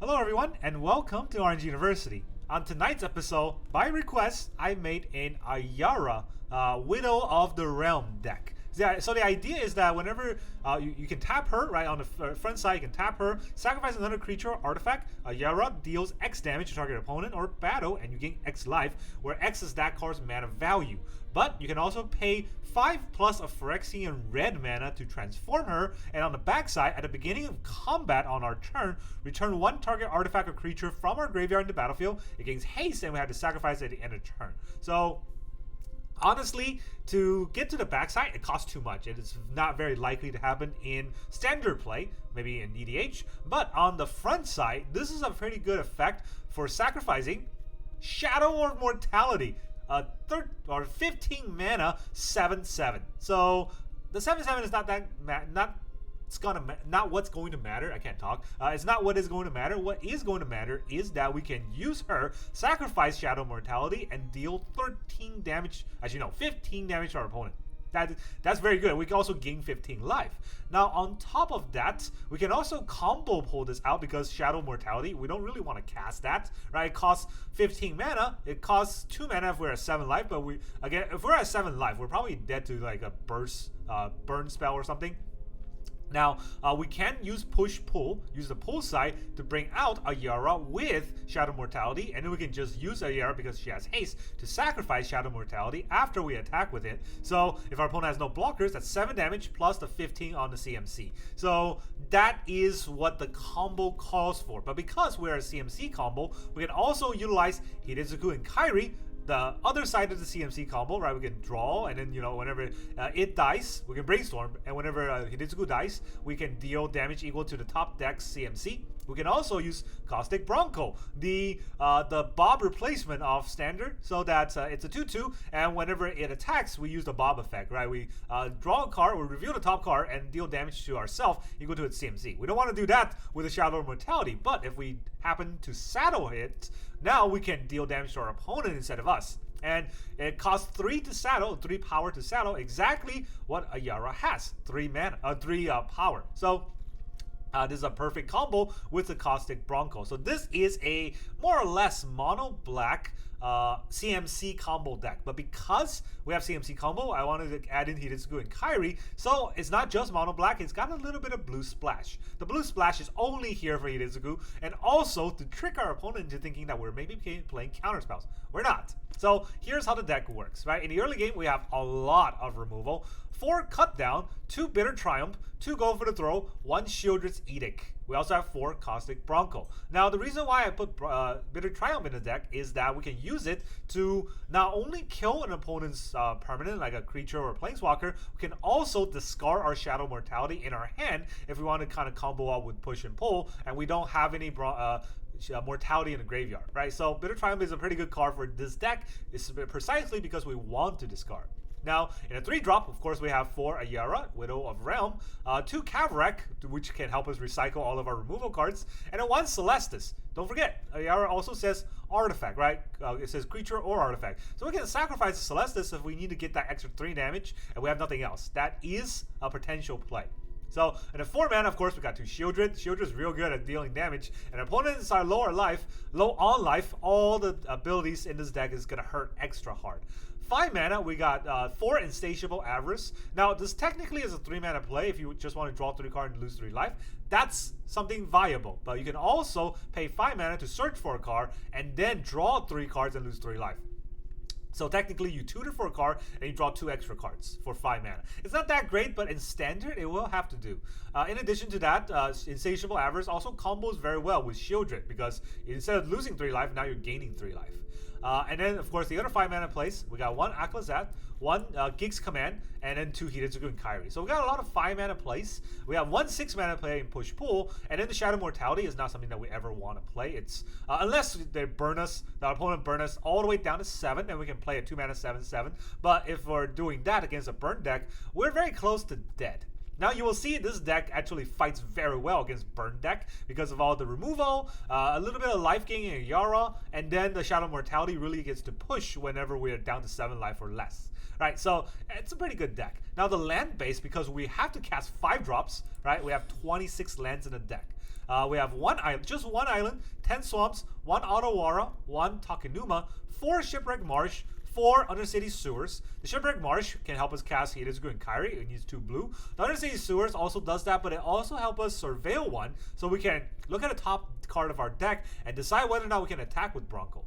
Hello everyone and welcome to Orange University. On tonight's episode, by request, I made an Ayara Widow of the Realm deck. So the idea is that whenever you can tap her, right, on the front side, you can tap her, sacrifice another creature or artifact. Ayara deals X damage to target opponent or battle, and you gain X life, where X is that card's mana value. But you can also pay 5+ of Phyrexian red mana to transform her, and on the backside, at the beginning of combat on our turn, return one target artifact or creature from our graveyard in the battlefield. It gains haste, and we have to sacrifice it at the end of the turn. So honestly, to get to the backside, it costs too much. It is not very likely to happen in standard play, maybe in EDH. But on the front side, this is a pretty good effect for sacrificing Shadow of Mortality. 15 mana, 7/7. So the 7/7 is not what's going to matter. I can't talk. It's not what is going to matter. What is going to matter is that we can use her, sacrifice Shadow Mortality, and deal 13 damage. Actually, no, 15 damage to our opponent. That's very good. We can also gain 15 life. Now, on top of that, we can also combo pull this out because Shadow Mortality, we don't really want to cast that, right? It costs 15 mana. It costs 2 mana if we're at 7 life, but if we're at 7 life, we're probably dead to like a burn spell or something. Now, we can use push-pull, use the pull side to bring out Ayara with Shadow Mortality, and then we can just use Ayara because she has haste to sacrifice Shadow Mortality after we attack with it. So if our opponent has no blockers, that's 7 damage plus the 15 on the CMC. So that is what the combo calls for. But because we're a CMC combo, we can also utilize Hidetsugu and Kairi, the other side of the CMC combo, right? We can draw, and then, whenever it dies, we can brainstorm, and whenever Hidetsugu dies, we can deal damage equal to the top deck's CMC. We can also use Caustic Bronco, the Bob replacement of standard, so that it's a 2/2, and whenever it attacks, we use the Bob effect, right? We draw a card, we reveal the top card, and deal damage to ourselves equal to its CMC. We don't want to do that with a Shadow of Mortality, but if we happen to saddle it, now we can deal damage to our opponent instead of us. And it costs 3 to saddle, 3 power to saddle, exactly what Ayara has, 3 power. So this is a perfect combo with the Caustic Bronco. So this is a more or less mono black CMC combo deck. But because we have CMC combo, I wanted to add in Hidetsugu and Kairi. So it's not just mono black, it's got a little bit of blue splash. The blue splash is only here for Hidetsugu, and also to trick our opponent into thinking that we're maybe playing counter spells. We're not. So here's how the deck works, right? In the early game, we have a lot of removal. 4 cut down, 2 Bitter Triumph, 2 Go for the Throw, 1 Shieldred's Edict. We also have 4 Caustic Bronco. Now, the reason why I put Bitter Triumph in the deck is that we can use it to not only kill an opponent's permanent, like a creature or a planeswalker, we can also discard our Shadow Mortality in our hand if we want to kind of combo out with push and pull, and we don't have any mortality in the graveyard, right? So Bitter Triumph is a pretty good card for this deck. It's precisely because we want to discard. Now, in a 3-drop, of course, we have 4 Ayara, Widow of Realm, 2 Kavrak, which can help us recycle all of our removal cards, and then 1 Celestus. Don't forget, Ayara also says artifact, right? It says creature or artifact. So we can sacrifice the Celestus if we need to get that extra 3 damage, and we have nothing else. That is a potential play. So, in a 4 mana, of course, we got 2 Shieldred. Shieldred's real good at dealing damage. And opponents are low on life. All the abilities in this deck is going to hurt extra hard. 5 mana, we got 4 Insatiable Avarice. Now, this technically is a 3 mana play if you just want to draw 3 cards and lose 3 life. That's something viable. But you can also pay 5 mana to search for a card and then draw 3 cards and lose 3 life. So technically, you tutor for a card and you draw 2 extra cards for 5 mana. It's not that great, but in standard, it will have to do. In addition to that, Insatiable Avarice also combos very well with Shieldred, because instead of losing 3 life, now you're gaining 3 life. And then, of course, the other 5 mana plays, we got 1 Aclazotz, 1 Gig's Command, and then 2 Hidetsugu and Kairi. So we got a lot of 5 mana plays. We have 1 6 mana play in Push Pull, and then the Shadow Mortality is not something that we ever want to play. It's unless they burn us, the opponent burn us all the way down to 7, and we can play a 2 mana 7/7. But if we're doing that against a burn deck, we're very close to dead. Now you will see this deck actually fights very well against Burn deck because of all the removal, a little bit of life gain in Ayara, and then the Shadow Mortality really gets to push whenever we're down to 7 life or less. Right, so it's a pretty good deck. Now the land base, because we have to cast 5 drops, right? We have 26 lands in the deck. We have one island, just one island, 10 swamps, 1 Ayara, 1 Takenuma, 4 Shipwreck Marsh, 4 Undercity Sewers. The Shipwreck Marsh can help us cast Hidetsugu and Kairi. It needs 2 blue. The Undercity Sewers also does that, but it also helps us surveil one, so we can look at the top card of our deck and decide whether or not we can attack with Bronco.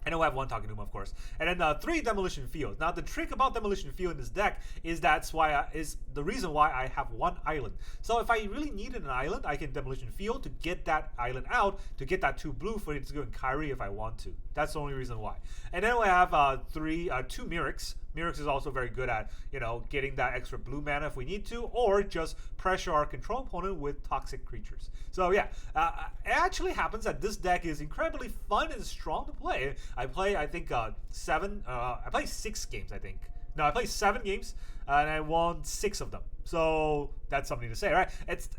And then we have 1 Takenuma, of course. And then 3 Demolition Field. Now, the trick about Demolition Field in this deck is is the reason why I have 1 island. So if I really needed an island, I can Demolition Field to get that island out, to get that 2 blue for it to go in Kairi if I want to. That's the only reason why. And then we have 2 Mirrors. Mirrors is also very good at, getting that extra blue mana if we need to, or just pressure our control opponent with toxic creatures. So yeah, it actually happens that this deck is incredibly fun and strong to play. I play, I think, I play 6 games, I think. No, I played 7 games, and I won 6 of them. So that's something to say, right?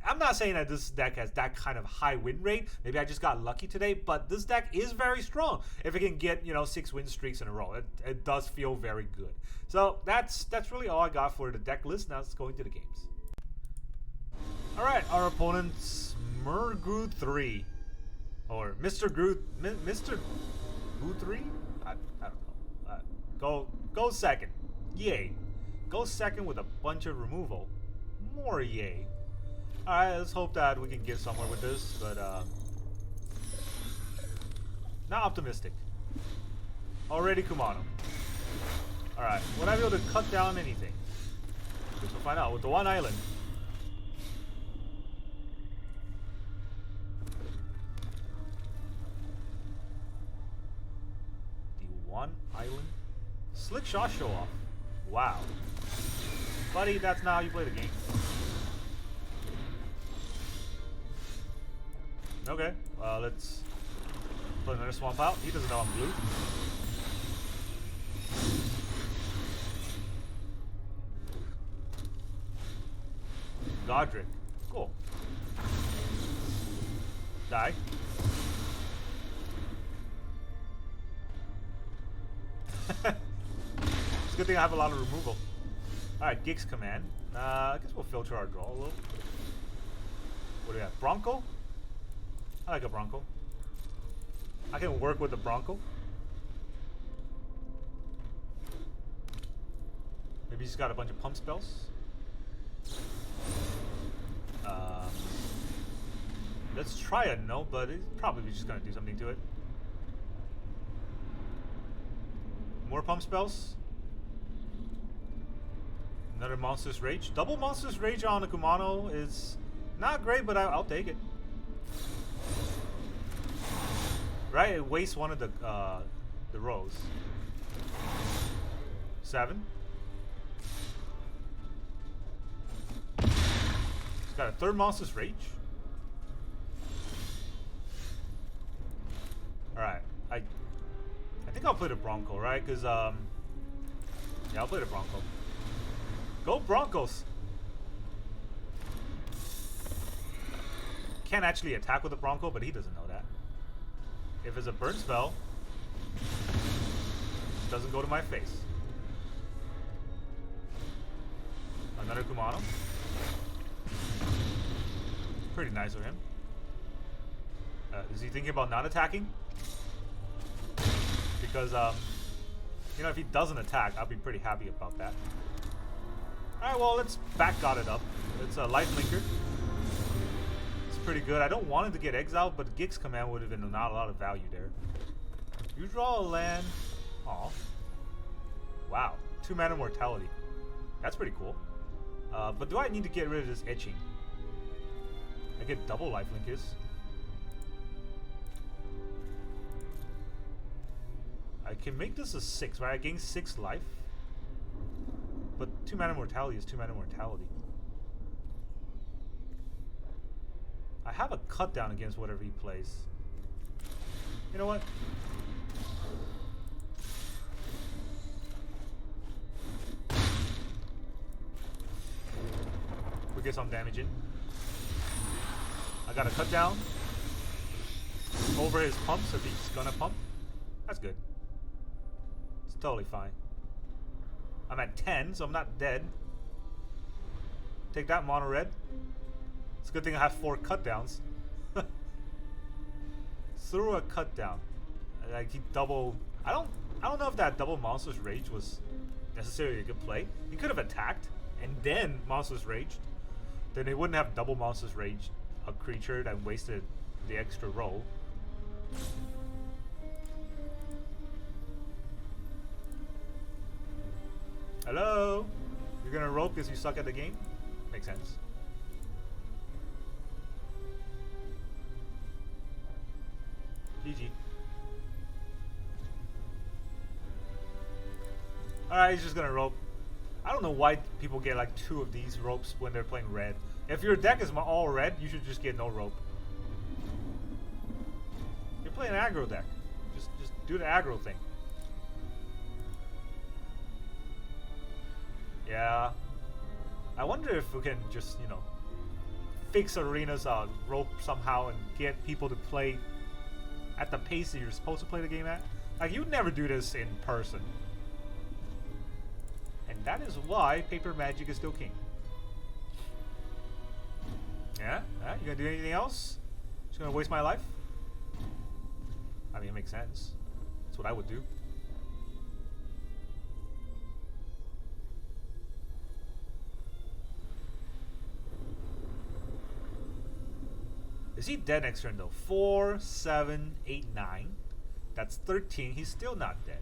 I'm not saying that this deck has that kind of high win rate. Maybe I just got lucky today, but this deck is very strong. If it can get 6 win streaks in a row, it does feel very good. So that's really all I got for the deck list. Now let's go into the games. All right, our opponent's Murgroot 3, or Mr. Groot, Mr. Groot 3. I don't know. Go second. Yay. Go second with a bunch of removal. More yay. Alright, let's hope that we can get somewhere with this, but not optimistic. Already Kumano. Alright, would I be able to cut down anything? Guess we'll find out with the 1 island. The 1 island? Slick Shot Show Off. Wow. Buddy, that's not how you play the game. Okay, let's put another swamp out. He doesn't know I'm blue. Godric. Cool. Die. It's a good thing I have a lot of removal. Alright, Gig's Command. I guess we'll filter our draw a little. What do we have? Bronco? I like a Bronco. I can work with the Bronco. Maybe he's got a bunch of pump spells. Let's try a no, but he's probably just gonna do something to it. More pump spells. Another Monstrous Rage. Double Monstrous Rage on the Kumano is not great, but I'll take it. Right? It wastes one of the rows. 7. He's got a 3rd Monstrous Rage. Alright. I think I'll play the Bronco, right? Because, yeah, I'll play the Bronco. Go Broncos! Can't actually attack with the Bronco, but he doesn't know that. If it's a burn spell, it doesn't go to my face. Another Kumano. Pretty nice of him. Is he thinking about not attacking? Because, if he doesn't attack, I'll be pretty happy about that. Alright, well, let's back got it up. It's a Life Linker. It's pretty good. I don't want it to get exiled, but Gig's Command would have been not a lot of value there. You draw a land. Aw. Wow. 2 mana mortality. That's pretty cool. But do I need to get rid of this etching? I get double Life Linkers. I can make this a 6, right? I gain 6 life. But 2 mana mortality is 2 mana mortality. I have a cut down against whatever he plays. You know what? We get some damage in. I got a cut down over his pumps if he's gonna pump. That's good. It's totally fine. I'm at 10, so I'm not dead. Take that, mono red. It's a good thing I have 4 cut downs. threw a cut down. Like he double. I don't know if that double Monstrous Rage was necessarily a good play. He could have attacked and then Monstrous Raged. Then they wouldn't have double Monstrous Rage a creature that wasted the extra roll. Hello? You're gonna rope because you suck at the game? Makes sense. GG. Alright, he's just gonna rope. I don't know why people get like 2 of these ropes when they're playing red. If your deck is all red, you should just get no rope. You're playing an aggro deck. Just do the aggro thing. Yeah. I wonder if we can just, you know, fix arenas rope somehow and get people to play at the pace that you're supposed to play the game at. Like, you'd never do this in person. And that is why paper magic is still king. Yeah? You gonna do anything else? Just gonna waste my life? I mean, it makes sense. That's what I would do. Is he dead next turn though? 4, 7, 8, 9. That's 13. He's still not dead.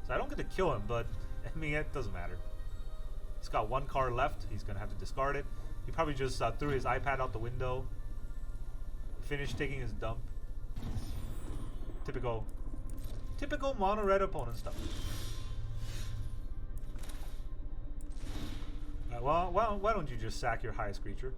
So I don't get to kill him, but I mean, it doesn't matter. He's got 1 card left. He's going to have to discard it. He probably just threw his iPad out the window. Finished taking his dump. Typical mono red opponent stuff. Well, why don't you just sack your highest creature?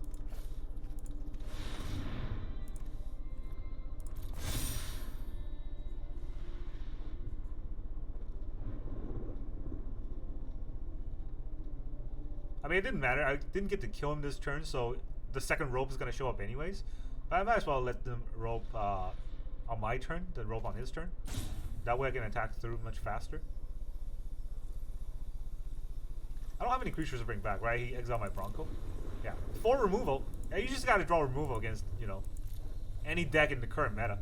I mean, it didn't matter. I didn't get to kill him this turn, so the second rope is going to show up anyways. But I might as well let them rope on my turn than rope on his turn. That way I can attack through much faster. I don't have any creatures to bring back, right? He exiled my Bronco. Yeah. 4 removal. Yeah, you just got to draw removal against, you know, any deck in the current meta.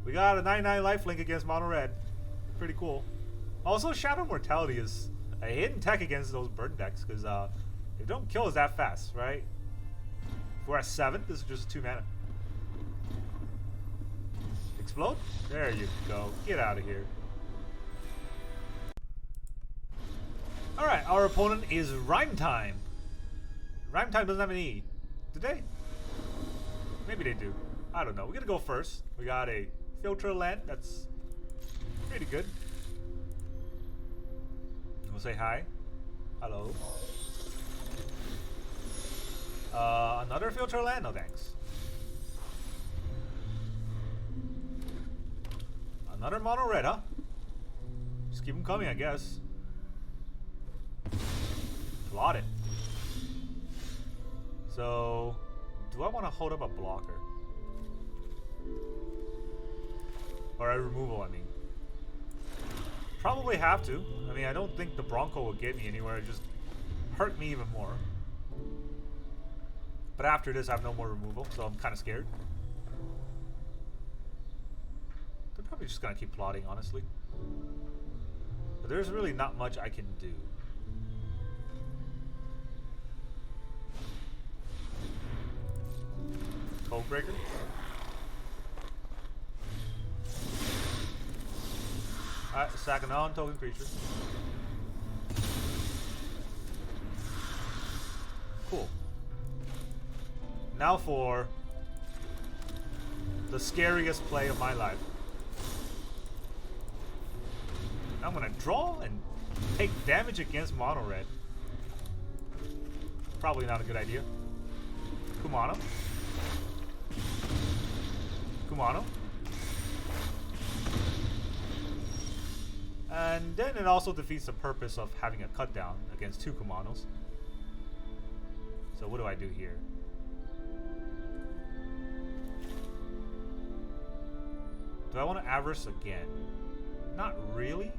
We got a 9/9 lifelink against mono red. Pretty cool. Also, Shadow Mortality is a hidden tech against those burn decks, because they don't kill us that fast, right? If we're at 7, this is just 2 mana. Explode? There you go. Get out of here. Alright, our opponent is Rhyme Time. Rhyme Time doesn't have an E. Do they? Maybe they do. I don't know. We're gonna go first. We got a Filter Land that's pretty good. We'll say hi. Hello. Another Filter Land? No thanks. Another mono red, huh? Just keep them coming, I guess. Plot it. So, do I want to hold up a blocker? Or a removal, I mean. Probably have to. I mean, I don't think the Bronco will get me anywhere. It just hurt me even more. But after this, I have no more removal, so I'm kind of scared. They're probably just going to keep plotting, honestly. But there's really not much I can do. Codebreaker. Alright, sack a non-token creature. Cool. Now for the scariest play of my life. I'm gonna draw and take damage against mono red. Probably not a good idea. Kumano. Kumano. And then it also defeats the purpose of having a cut down against 2 Kumanos. So what do I do here? Do I want to Avarice again? Not really.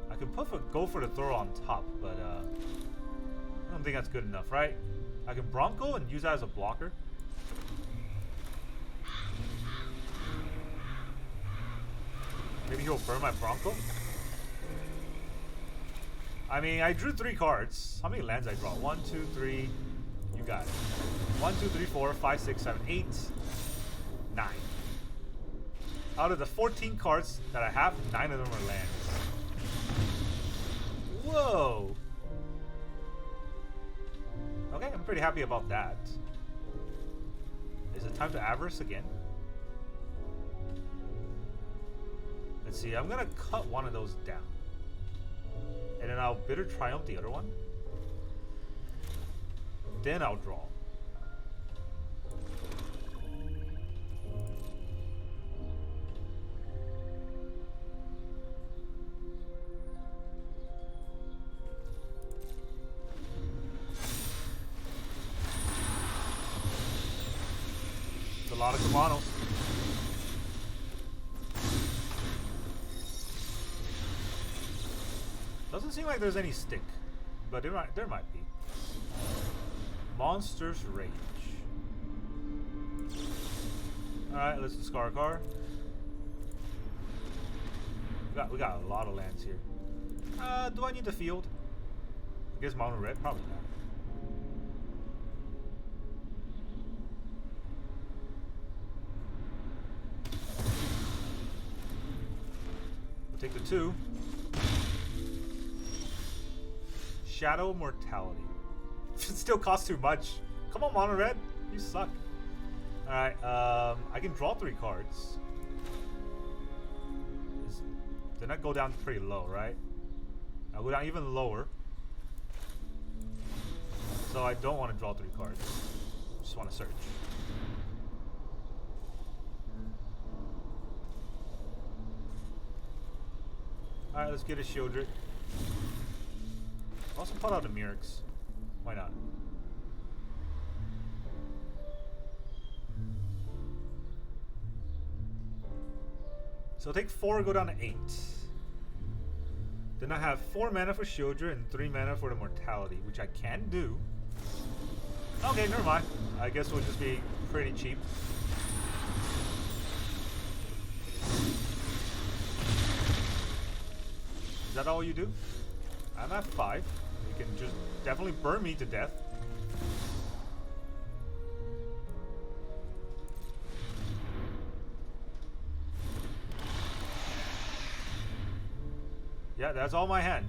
I could go for the throw on top, but I don't think that's good enough, right? I can Bronco and use that as a blocker. he'll burn my Bronco? I mean, I drew 3 cards. How many lands I draw? 1, 2, 3. You got it. 1, 2, 3, 4, 5, 6, 7, 8, 9. Out of the 14 cards that I have, 9 of them are lands. Whoa! Okay, I'm pretty happy about that. Is it time to Avarice again? Let's see, I'm gonna cut one of those down. And then I'll Bitter Triumph the other one. Then I'll draw. It's a lot of Kamanos. Doesn't seem like there's any stick, but there might be. Monster's Rage. Alright, let's discard a card. We got a lot of lands here. Do I need the field? I guess mono red? Probably not. We'll take the 2. Shadow Mortality. It still costs too much. Come on, mono red. You suck. Alright, I can draw 3 cards. Then I go down pretty low, right? I'll go down even lower. So I don't want to draw 3 cards. Just want to search. Alright, let's get a Shieldred. I'll also put out the Mirrors. Why not? So take 4, go down to 8. Then I have 4 mana for Shieldred and 3 mana for the Mortality, which I can do. Okay, never mind. I guess we'll just be pretty cheap. Is that all you do? I'm at 5. You can just definitely burn me to death. Yeah, that's all my hand.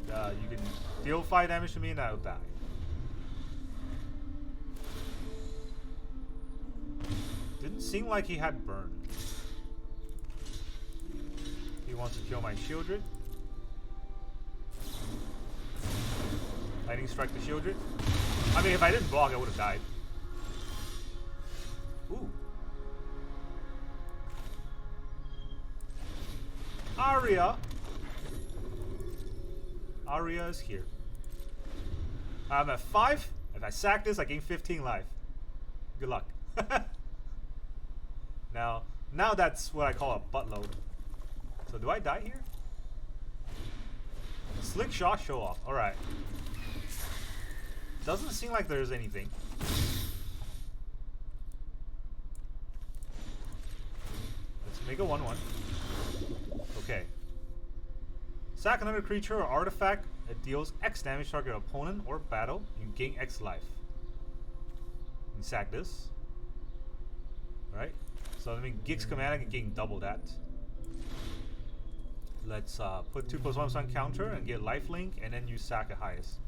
You can deal 5 damage to me and I'll die. Didn't seem like he had burn. He wants to kill my Shieldred. Lightning Strike the Shieldred. I mean, if I didn't block, I would have died. Ooh. Aria. Aria is here. I'm at 5. If I sack this, I gain 15 life. Good luck. Now that's what I call a buttload. So do I die here? Slick Shot Show Off. Alright. Doesn't seem like there's anything. Let's make a 1/1. Okay. Sack another creature or artifact that deals X damage to target opponent or battle. You gain X life. And sack this. Right? So I mean, Gig's command, I can gain double that. Let's put 2+1 on counter and get lifelink, and then use sack at highest.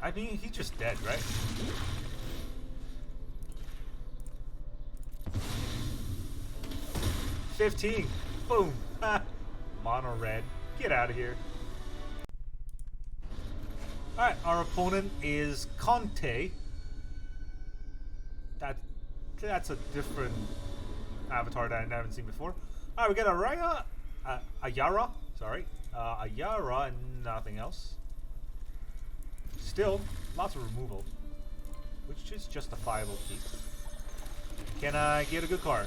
I mean, he's just dead, right? $15. Boom. Mono red. Get out of here. Alright, our opponent is Conte. That's a different avatar that I haven't seen before. Alright, we got Ayara. Sorry. Ayara and nothing else. Still, lots of removal, which is justifiable. Can I get a good card?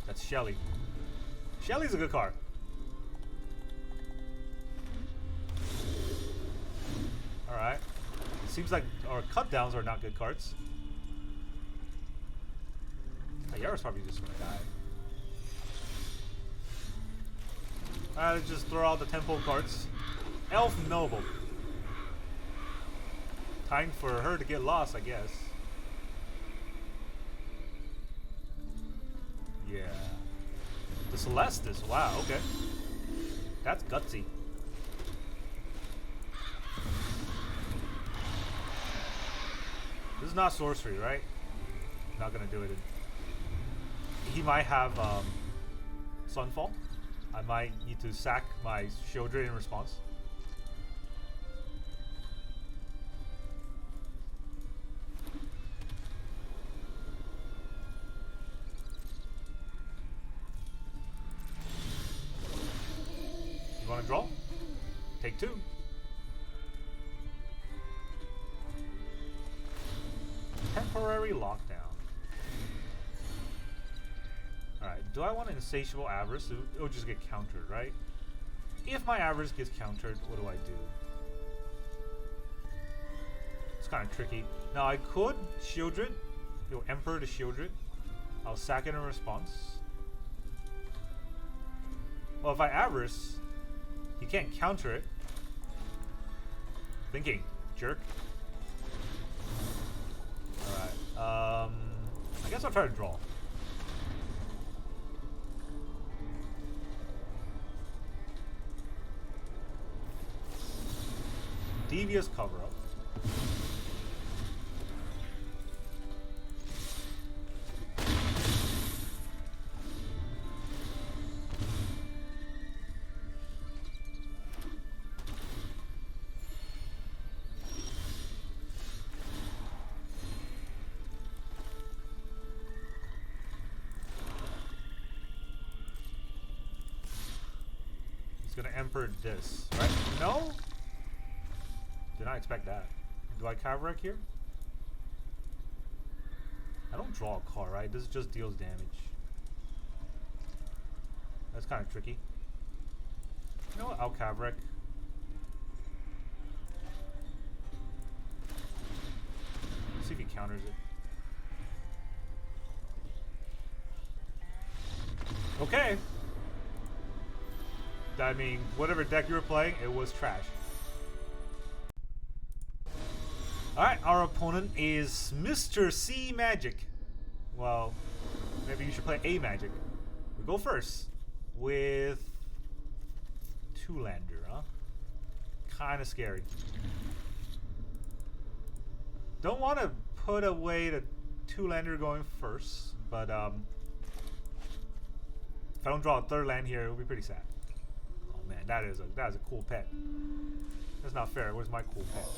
That's Shelly. Shelly's a good card. Alright. Seems like our cut downs are not good cards. Ayara's probably just gonna die. Alright, let's just throw out the tempo cards. Elf Noble. Time for her to get lost, I guess. Yeah. The Celestis, wow, okay. That's gutsy. This is not sorcery, right? Not gonna do it. He might have Sunfall. I might need to sack my Shieldred in response. You wanna draw? Take 2. Temporary lockdown. Alright, do I want an Insatiable Avarice? It'll just get countered, right? If my Avarice gets countered, what do I do? It's kind of tricky. Now I could Shieldred. You'll Emperor to Shieldred. I'll sack it in response. Well, if I Avarice, he can't counter it. Thinking, jerk. Alright, I guess I'll try to draw. Devious cover-up. He's gonna Emperor this, right? No? Did not expect that. Do I Cavalry here? I don't draw a card, right? This just deals damage. That's kind of tricky. You know what? I'll Cavalry. See if he counters it. Okay. I mean, whatever deck you were playing, it was trash. Alright, our opponent is Mr. C Magic. Well, maybe you should play A Magic. We go first with 2-lander, huh? Kinda scary. Don't want to put away the 2-lander going first, but if I don't draw a 3rd land here, it'll be pretty sad. Oh man, that is a cool pet. That's not fair. Where's my cool pet?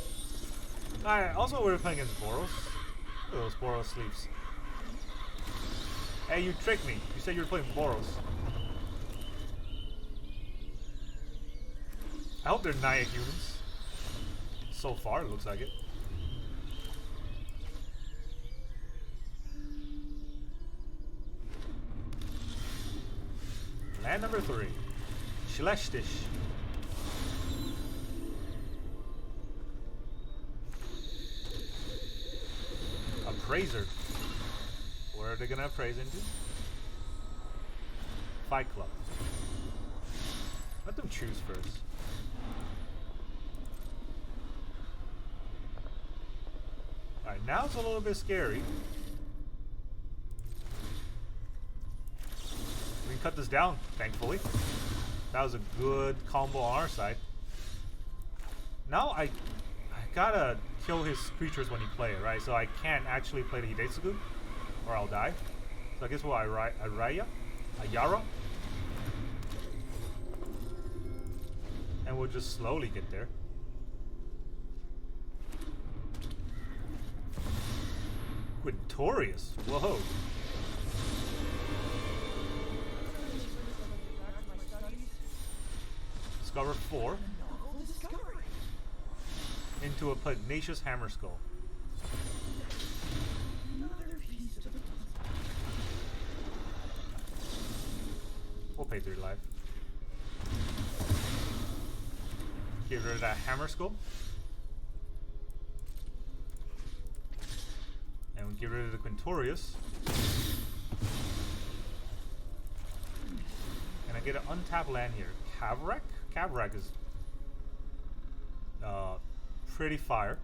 Alright, also we're playing against Boros. Look at those Boros sleeps. Hey, you tricked me. You said you were playing Boros. I hope they're Naya humans. So far, it looks like it. Land number 3. Shleshtish. Appraiser. Where are they gonna appraise into? Fight Club. Let them choose first. Alright, now it's a little bit scary. We can cut this down, thankfully. That was a good combo on our side. Now I gotta kill his creatures when he play it, right? So I can't actually play the Hidetsugu, or I'll die. So I guess we'll Ayara. And we'll just slowly get there. Quintorius, whoa. Discover 4. Into a pugnacious hammer skull. We'll pay 3 life. Get rid of that hammer skull. And we get rid of the Quintorius. And I get an untapped land here. Kavrak? Kavrak is pretty fire.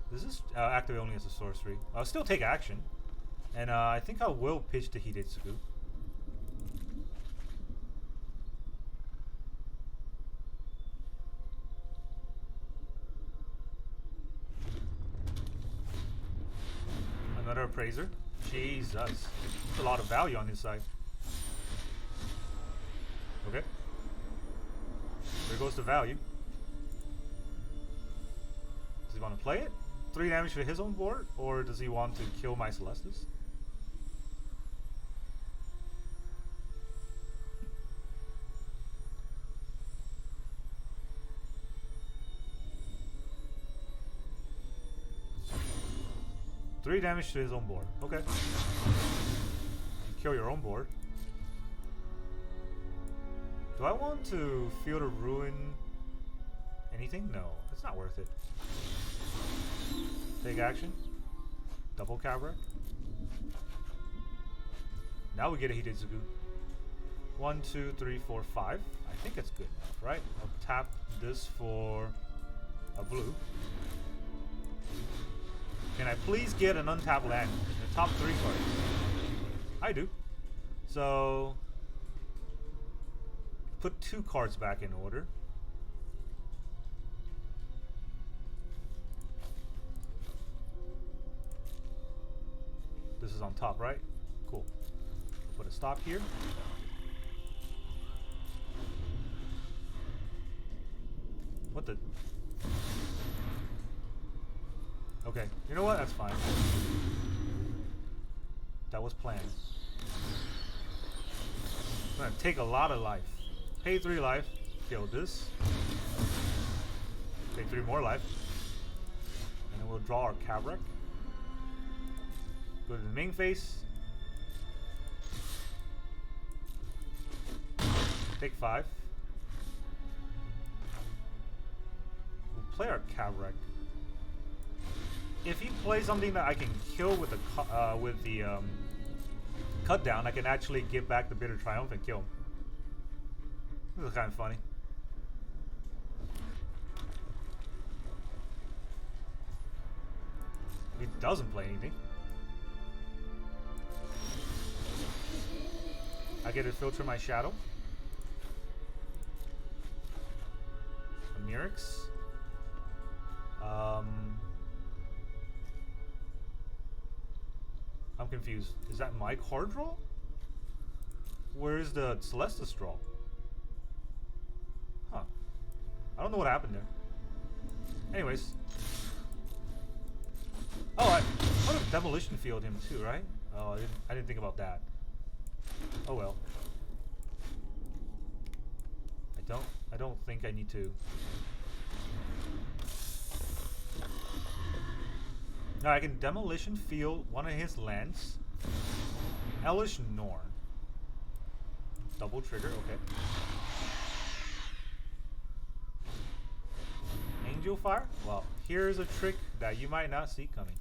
This is activate only as a sorcery. I'll still take action. And I think I will pitch to Hidetsugu. Another appraiser. Jesus. That's a lot of value on his side. Okay. There goes the value. Does he want to play it? 3 damage to his own board? Or does he want to kill my Celestis? Three damage to his own board. Okay. Kill your own board. Do I want to Field of Ruin anything? No, it's not worth it. Take action. Double Cabra. Now we get a Hidetsugu. 1, 2, 3, 4, 5. I think it's good enough, right? I'll tap this for a blue. Can I please get an untapped land in the top 3 cards? I do. So put 2 cards back in order. This is on top, right? Cool. Put a stop here. What the? Okay, you know what? That's fine. That was planned. I'm gonna take a lot of life. Pay 3 life. Kill this. Pay 3 more life. And then we'll draw our Kavrak. Go to the main phase. Take 5. We'll play our Kavrak. If he plays something that I can kill with the cut down, I can actually give back the Bitter Triumph and kill him. This is kind of funny. If he doesn't play anything, I get to filter my shadow. A Mirix. I'm confused. Is that my card draw? Where's the Celestis draw? Huh. I don't know what happened there. Anyways. Oh, I would have Demolition Field him too, right? Oh, I didn't think about that. Oh well. I don't think I need to. No, I can Demolition Field one of his lands. Hellish Norn. Double trigger, okay. Angel Fire? Well, here's a trick that you might not see coming.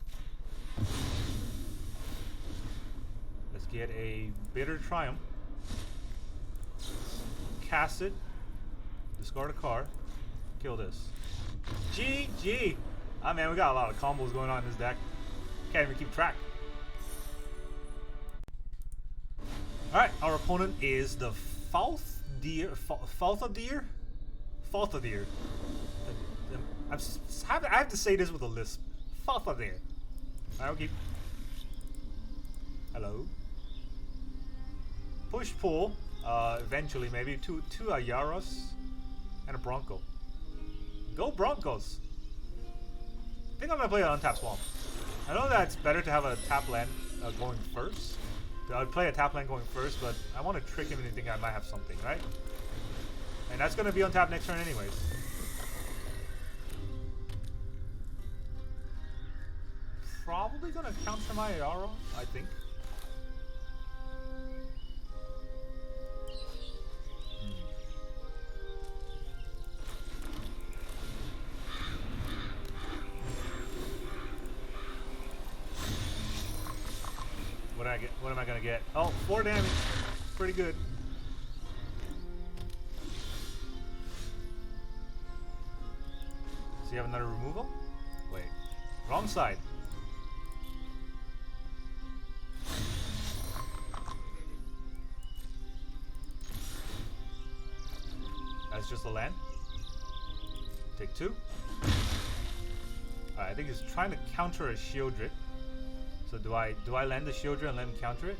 Let's get a Bitter Triumph. Cast it. Discard a card. Kill this. GG! Ah man, we got a lot of combos going on in this deck. Can't even keep track. Alright, our opponent is the Falthadir. I have to say this with a lisp. Falthadir. Alright, okay. Hello. Push pull. Eventually, maybe two Ayaras and a Bronco. Go Broncos! I think I'm gonna play an untapped Swamp. I know that it's better to have a tap land going first. I'd play a tap land going first, but I want to trick him into thinking I might have something, right? And that's gonna be untapped next turn anyways. Probably gonna counter my Ayara, I think. What do I get? What am I gonna get? Oh, 4 damage. Pretty good. Does he have another removal? Wait. Wrong side. That's just a land. Take 2. Alright, I think he's trying to counter a Shieldred. So do I land the Shieldred and let him counter it?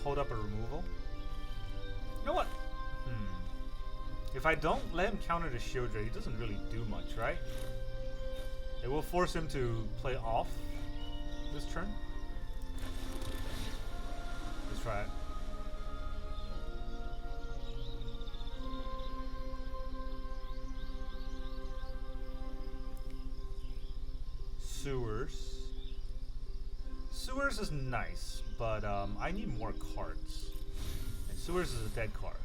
Hold up a removal. You know what? If I don't let him counter the Shieldred, he doesn't really do much, right? It will force him to play off this turn. Let's try it. Sewers is nice, but I need more cards. And Sewers is a dead card.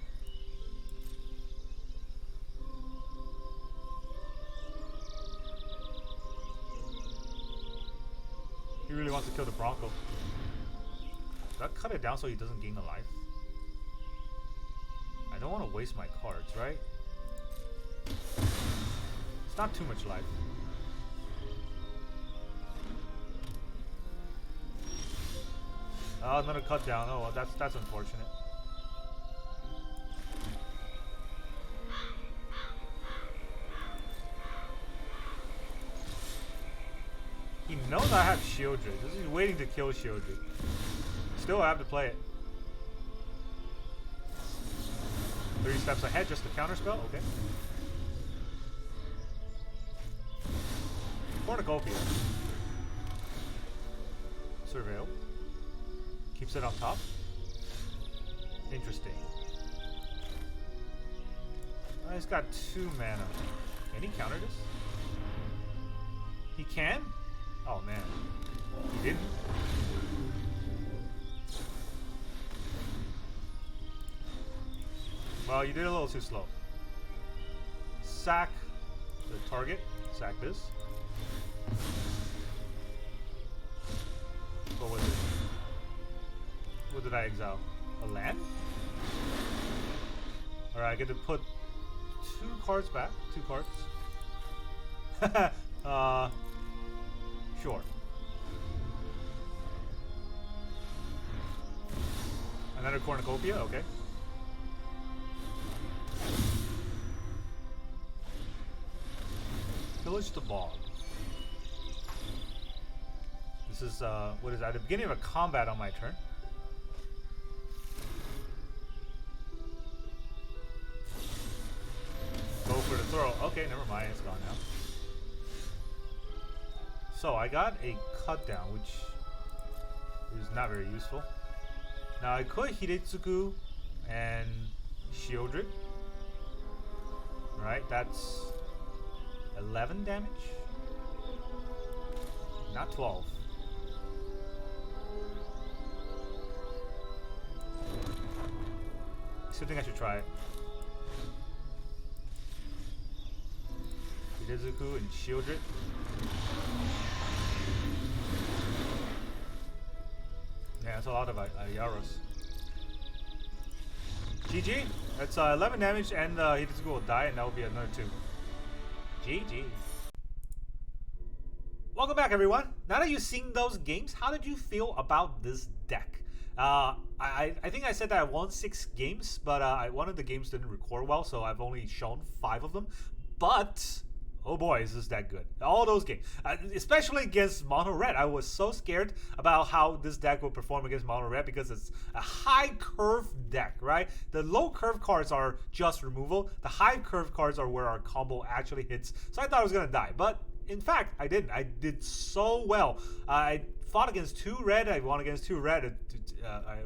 He really wants to kill the Bronco. Should I cut it down so he doesn't gain a life? I don't want to waste my cards, right? It's not too much life. Oh, another cut down. Oh, well, that's unfortunate. He knows I have Shieldred. He's waiting to kill Shieldred. Still, I have to play it. 3 steps ahead, just a counterspell? Okay. Cornucopia. Surveil. Keeps it on top. Interesting. Oh, he's got 2 mana. Can he counter this? He can? Oh man. He didn't. Well, you did a little too slow. Sack the target. Sack this. What was it? What did I exile? A land? Alright, I get to put 2 cards back. 2 cards. Sure. Another cornucopia? Okay. Pillage the bog. This is, what is that? At the beginning of a combat on my turn. Go for the throw. Okay, never mind. It's gone now. So I got a cut down, which is not very useful. Now I could Hidetsugu and Shieldred. Right, that's 11 damage. Not 12. I still think I should try it. Hidetsugu and Shieldred. Yeah, that's a lot of Ayaras. GG. That's 11 damage, and Hidetsugu will die, and that will be another 2. GG. Welcome back, everyone. Now that you've seen those games, how did you feel about this deck? I think I said that I won 6 games, but one of the games didn't record well, so I've only shown 5 of them. But oh boy, is this deck good. All those games, especially against Mono Red. I was so scared about how this deck will perform against Mono Red because it's a high curve deck, right? The low curve cards are just removal. The high curve cards are where our combo actually hits. So I thought I was going to die, but in fact, I didn't. I did so well. I fought against 2 red. I won against 2 red. It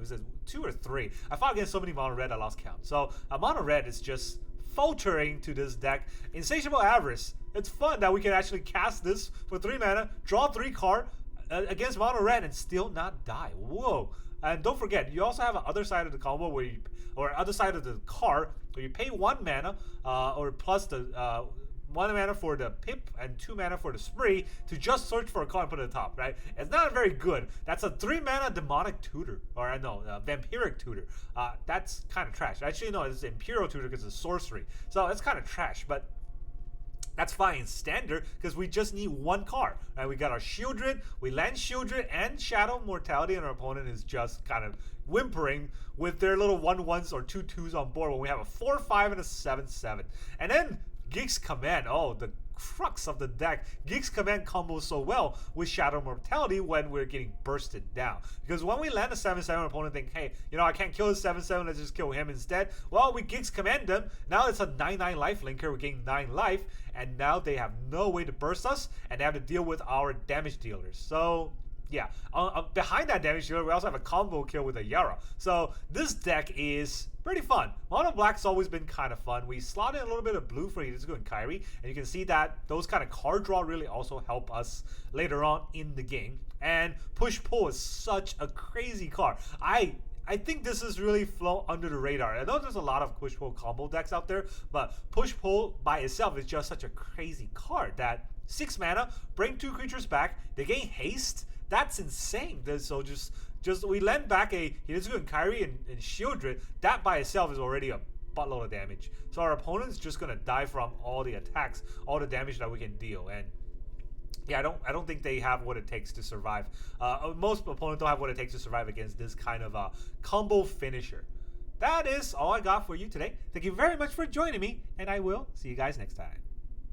was 2 or 3. I fought against so many Mono Red, I lost count. So Mono Red is just faltering to this deck. Insatiable Avarice. It's fun that we can actually cast this for 3 mana, draw 3 card against Mono Red and still not die. Whoa. And don't forget, you also have an other side of the combo where you, or other side of the card where you pay 1 mana or plus the 1 mana for the pip and 2 mana for the spree to just search for a card and put it at the top, right? It's not very good. That's a 3 mana demonic tutor, or no, vampiric tutor. That's kind of trash. Actually, no, it's imperial tutor because it's sorcery. So it's kind of trash, but that's fine in standard because we just need 1 card. Right? We got our Shieldred, we land Shieldred and Shadow Mortality, and our opponent is just kind of whimpering with their little 1/1s or 2/2s on board when we have a 4/5 and a 7/7. And then Geek's Command, oh, the crux of the deck. Geek's Command combos so well with Shadow Mortality when we're getting bursted down. Because when we land a 7/7, our opponent think, hey, you know, I can't kill the 7/7, let's just kill him instead. Well, we Geek's Command them. Now it's a 9/9 life linker, we gain 9 life, and now they have no way to burst us, and they have to deal with our damage dealers. So yeah, behind that damage dealer, we also have a combo kill with Ayara. So this deck is pretty fun. Mono Black's always been kind of fun. We slot in a little bit of blue for Hidetsugu and Kairi, and you can see that those kind of card draw really also help us later on in the game. And Push-Pull is such a crazy card. I think this is really flown under the radar. I know there's a lot of push-pull combo decks out there, but push-pull by itself is just such a crazy card that 6 mana, bring 2 creatures back, they gain haste. That's insane. So just we land back a Hidetsugu and Kairi and Shieldred. That by itself is already a buttload of damage. So our opponent's just gonna die from all the attacks, all the damage that we can deal. And yeah, I don't think they have what it takes to survive. Most opponents don't have what it takes to survive against this kind of combo finisher. That is all I got for you today. Thank you very much for joining me, and I will see you guys next time.